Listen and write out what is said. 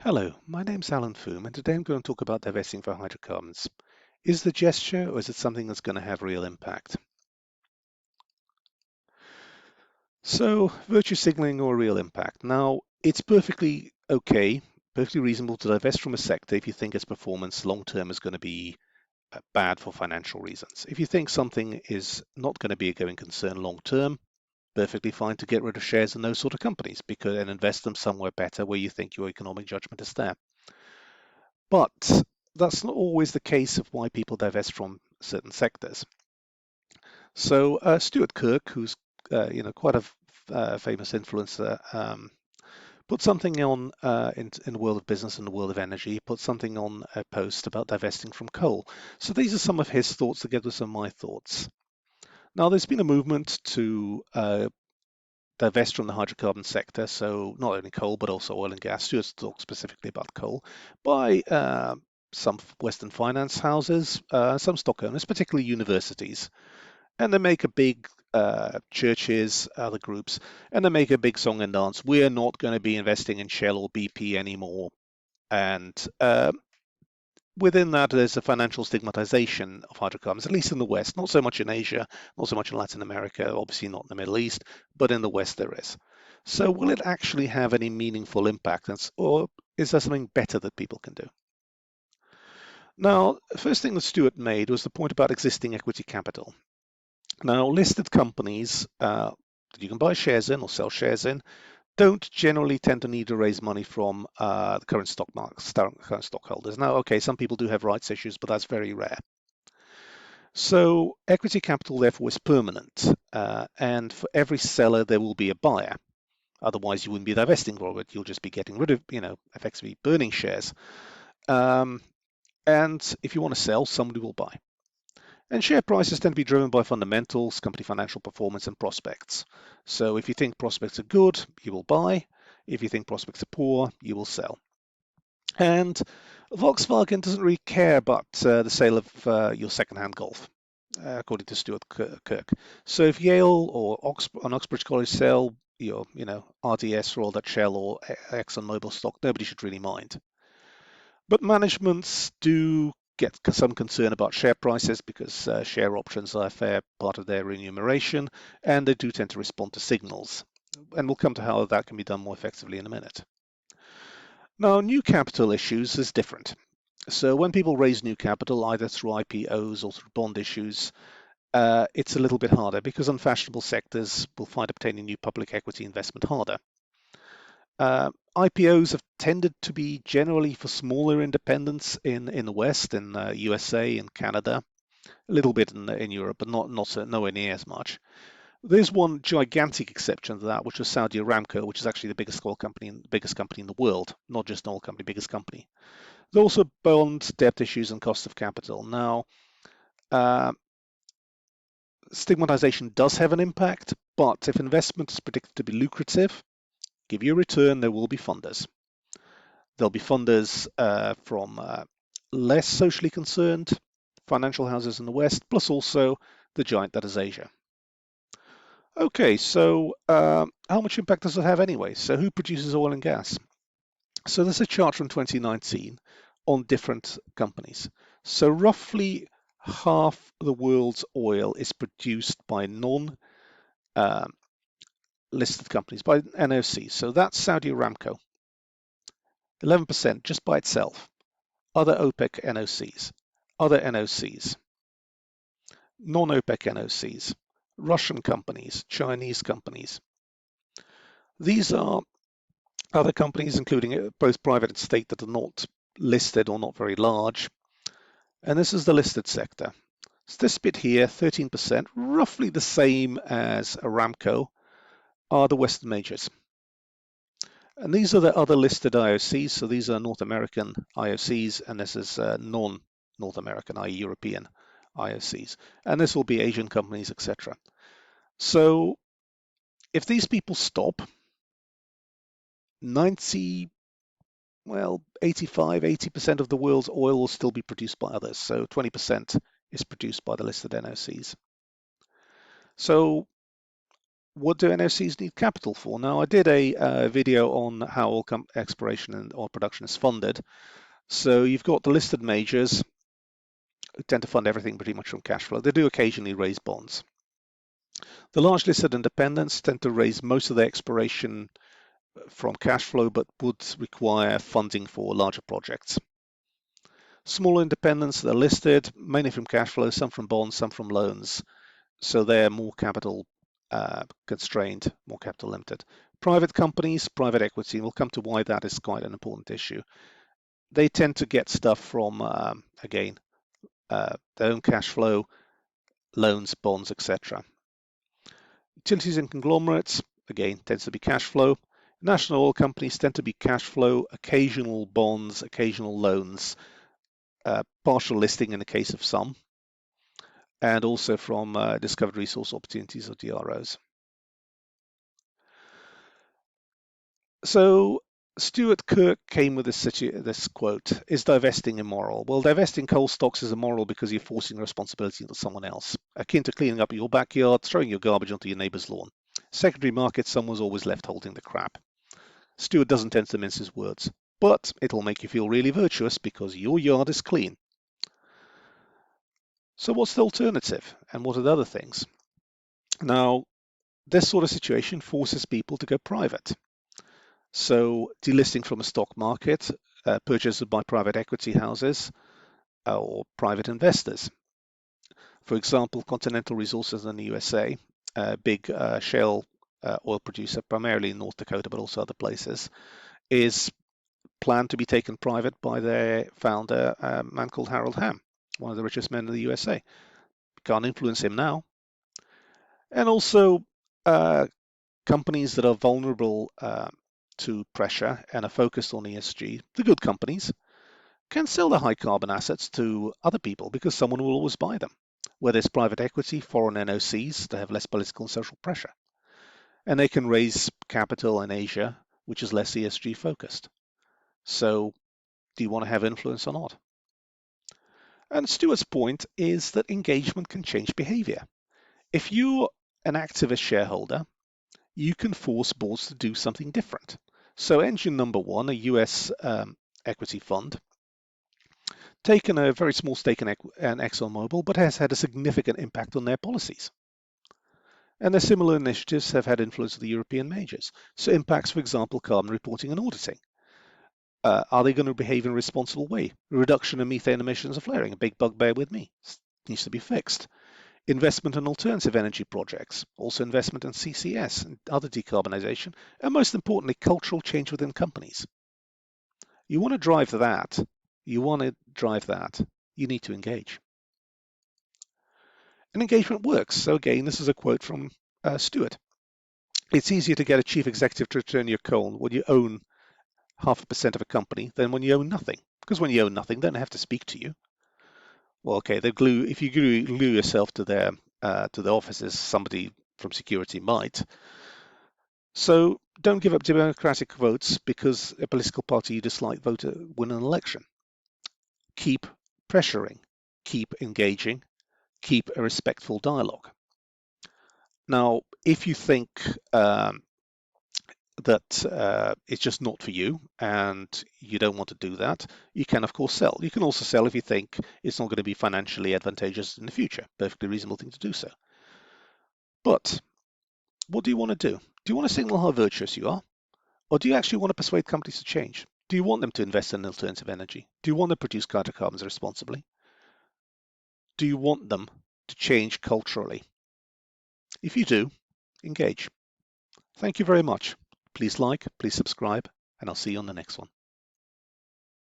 Hello, my name's Alan Foom, and today I'm going to talk about divesting for hydrocarbons. Is it a gesture, or is it something that's going to have real impact? So, virtue signaling or real impact. Now, it's perfectly okay, perfectly reasonable to divest from a sector if you think its performance long term is going to be bad for financial reasons. If you think something is not going to be a going concern long term, perfectly fine to get rid of shares in those sort of companies and invest them somewhere better where you think your economic judgment is there. But that's not always the case of why people divest from certain sectors. So Stuart Kirk, who's quite a famous influencer, put something on in the world of business and the world of energy. He put something on a post about divesting from coal. So these are some of his thoughts together with some of my thoughts. Now, there's been a movement to divest from the hydrocarbon sector, so not only coal but also oil and gas. Stuart talked specifically about coal by some Western finance houses, some stock owners, particularly universities, and they make a big churches, other groups, and they make a big song and dance. We're not going to be investing in Shell or BP anymore, and within that, there's a financial stigmatization of hydrocarbons, at least in the West, not so much in Asia, not so much in Latin America, obviously not in the Middle East, but in the West there is. So will it actually have any meaningful impact, or is there something better that people can do? Now, the first thing that Stuart made was the point about existing equity capital. Now, listed companies that you can buy shares in or sell shares in don't generally tend to need to raise money from the current current stockholders. Now, okay, some people do have rights issues, but that's very rare. So equity capital, therefore, is permanent, and for every seller, there will be a buyer. Otherwise, you wouldn't be divesting from it. You'll just be getting rid of, effectively burning shares. Um, and if you want to sell, somebody will buy. And share prices tend to be driven by fundamentals, company financial performance, and prospects. So if you think prospects are good, you will buy. If you think prospects are poor, you will sell. And Volkswagen doesn't really care about the sale of your second-hand Golf, according to Stuart Kirk. So if Yale or Oxbridge College sell your, RDS for all that Shell or ExxonMobil stock, nobody should really mind. But managements do get some concern about share prices because share options are a fair part of their remuneration, and they do tend to respond to signals. And we'll come to how that can be done more effectively in a minute. Now, new capital issues is different. So when people raise new capital, either through IPOs or through bond issues, it's a little bit harder because unfashionable sectors will find obtaining new public equity investment harder. IPOs have tended to be generally for smaller independents in the West, in USA and Canada, a little bit in Europe, but nowhere near as much. There's one gigantic exception to that, which was Saudi Aramco, which is actually the biggest oil company, biggest company in the world, not just an oil company, biggest company. There's also bond debt issues and cost of capital. Now, uh, stigmatization does have an impact, but if investment is predicted to be lucrative, give you a return, there will be funders. There'll be funders from less socially concerned financial houses in the West, plus also the giant that is Asia. Okay, so how much impact does it have anyway? So who produces oil and gas? So there's a chart from 2019 on different companies. So roughly half the world's oil is produced by non-listed companies, by NOCs. So that's Saudi Aramco, 11% just by itself. Other OPEC NOCs, other NOCs, non-OPEC NOCs, Russian companies, Chinese companies. These are other companies, including both private and state, that are not listed or not very large. And this is the listed sector. So this bit here, 13%, roughly the same as Aramco, are the Western majors. And these are the other listed IOCs. So these are North American IOCs, and this is non-North American, i.e. European IOCs. And this will be Asian companies, etc. So if these people stop, 80% of the world's oil will still be produced by others. So 20% is produced by the listed NOCs. So What do NOCs need capital for? Now, I did a video on how oil exploration and oil production is funded. So you've got the listed majors who tend to fund everything pretty much from cash flow. They do occasionally raise bonds. The large listed independents tend to raise most of their exploration from cash flow, but would require funding for larger projects. Smaller independents that are listed, mainly from cash flow, some from bonds, some from loans. So they're more capital constrained, more capital limited. Private companies, private equity, we'll come to why that is quite an important issue. They tend to get stuff from, again, their own cash flow, loans, bonds, etc. Utilities and conglomerates, again, tends to be cash flow. National oil companies tend to be cash flow, occasional bonds, occasional loans, partial listing in the case of some, and also from discovered resource opportunities or DROs. So Stuart Kirk came with this quote, is divesting immoral? Well, divesting coal stocks is immoral because you're forcing responsibility onto someone else, akin to cleaning up your backyard, throwing your garbage onto your neighbor's lawn. Secondary market, someone's always left holding the crap. Stuart doesn't tend to mince his words, but it'll make you feel really virtuous because your yard is clean. So what's the alternative, and what are the other things? Now, this sort of situation forces people to go private. So delisting from a stock market, purchased by private equity houses or private investors. For example, Continental Resources in the USA, a big shale oil producer, primarily in North Dakota, but also other places, is planned to be taken private by their founder, a man called Harold Hamm, one of the richest men in the USA. Can't influence him now. And also companies that are vulnerable to pressure and are focused on ESG, the good companies, can sell their high carbon assets to other people because someone will always buy them. Whether it's private equity, foreign NOCs that have less political and social pressure. And they can raise capital in Asia, which is less ESG focused. So do you want to have influence or not? And Stuart's point is that engagement can change behavior. If you're an activist shareholder, you can force boards to do something different. So engine number one, a US equity fund, taken a very small stake in ExxonMobil, but has had a significant impact on their policies. And their similar initiatives have had influence on the European majors. So impacts, for example, carbon reporting and auditing. Are they going to behave in a responsible way? Reduction in methane emissions and flaring, a big bugbear with me, needs to be fixed. Investment in alternative energy projects, also investment in CCS and other decarbonisation, and most importantly, cultural change within companies. You want to drive that, you need to engage. And engagement works. So again, this is a quote from Stuart. It's easier to get a chief executive to return your call when you own 0.5% of a company than when you own nothing. Because when you own nothing, they don't have to speak to you. Well, okay, if you glue yourself to the offices, somebody from security might. So don't give up democratic votes because a political party you dislike win an election. Keep pressuring, keep engaging, keep a respectful dialogue. Now, if you think that it's just not for you and you don't want to do that, you can of course sell. You can also sell if you think it's not going to be financially advantageous in the future. Perfectly reasonable thing to do so. But what do you want to do? Do you want to signal how virtuous you are? Or do you actually want to persuade companies to change? Do you want them to invest in alternative energy? Do you want them to produce hydrocarbons responsibly? Do you want them to change culturally? If you do, engage. Thank you very much. Please like, please subscribe, and I'll see you on the next one.